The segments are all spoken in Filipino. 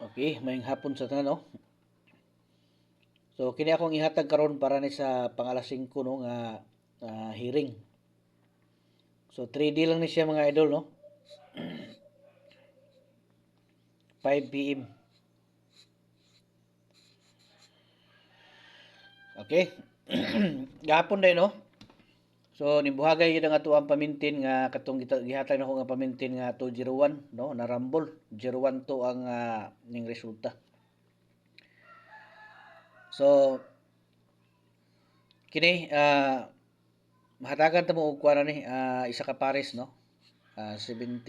Okay, mayong hapon sa tanan, no? So kini akong ihatag karon para ni sa pangalas 5 no nga hearing. So 3D lang ni siya mga idol, no? 5 PM. Okay? Gahapon day, no? So nimbuhagay yun ang ato ang pamintin nga katong gihatag nako nga pamintin nga 201, no? Na Rumble 01 to ang ning resulta. So kini mahatagan ta mo og kuan ni isa ka pares, no? 76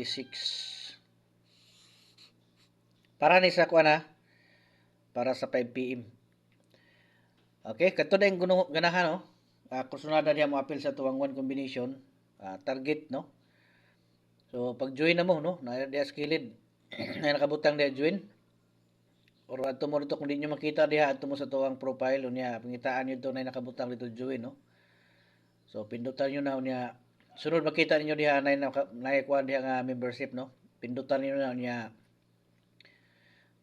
para ni sa kuan para sa 5 PM. Okay, kato na yung ganahan, no? Kursunada diya mo apil sa tuwang one combination, target, no? So, pag join na mo, no? Na diya skilled, na nakabutang diya join, or ato mo dito, kung di nyo makita diya, ato mo sa tuwang profile, unya, pangitaan nyo ito na nakabutang dito join, no? So, pindutan nyo na, unya, sunod makita ninyo diya na naikuha diya nga membership, no? Pindutan nyo na, unya,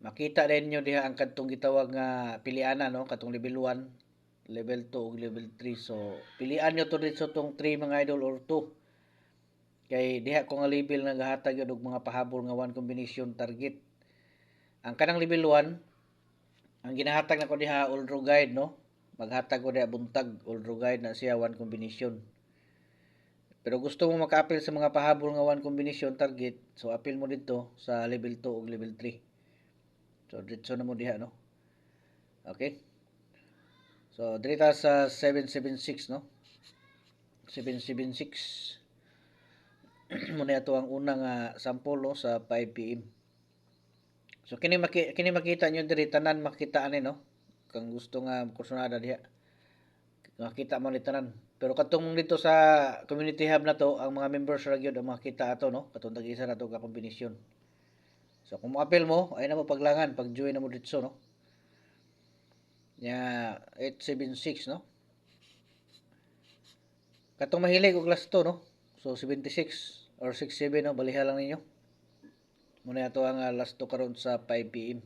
makita din nyo diha ang kadtong gitawag nga piliana, no? Katong level 1, level 2 ug level 3. So pilian nyo to dito tong 3 mga idol or 2. Kay diha ko nga level nga gahatag og mga pahabol nga one combination target. Ang kanang level 1, ang ginahatag nako diha all draw guide, no? Maghatag ko diha buntag all draw guide na siya one combination. Pero gusto mo maka-appeal sa mga pahabol nga one combination target, so appeal mo dito sa level 2 ug level 3. So dito na mo diha, no? Okay? So dito sa 776, no? 776 muna ito ang unang sample, no, sa 5 PM. So kini makita nyo diri tanan makita ani, no? Kung gusto nga kursunada diha. Makita mo ni tanan. Pero katong dito sa community hub na to, ang mga members ra gyud ang makita ato, no? Katong tag-isa na to ka kombinasyon. So kung mo-appeal mo, ay na mo paglangan pag join na mo dito, no? Nya 876, no? Katong mahilig og last to, no? So 76 or 67, no? Baliha lang ninyo. Muna ato ang last to karon sa 5 PM.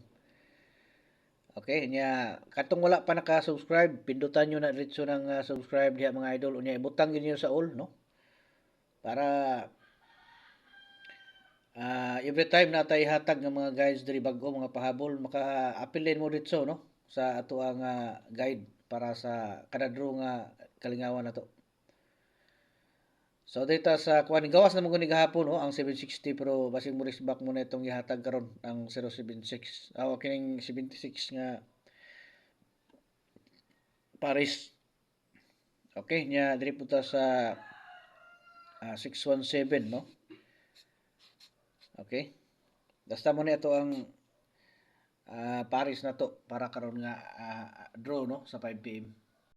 Okay, nya katong wala pa naka-subscribe, pindutan nyo na diretso ng subscribe diha mga idol. Unya ibutang gyud niyo sa all, no? Para every time na tay hatag ng mga guides diri bag-o mga pahabol, maka-appeal mo dito, no? Sa ato ang guide para sa kanadro nga kalingawan nato. So dito sa kuan gawas na mo guni gahapon, no, ang 760, pero basig mo back mo na itong gihatag karon ang 076. Kining 76 nga Paris. Okay, nya diri punta sa 617, no? Okay. Basta mo na ito ang Paris na to para karon nga draw, no, sa 5 PM.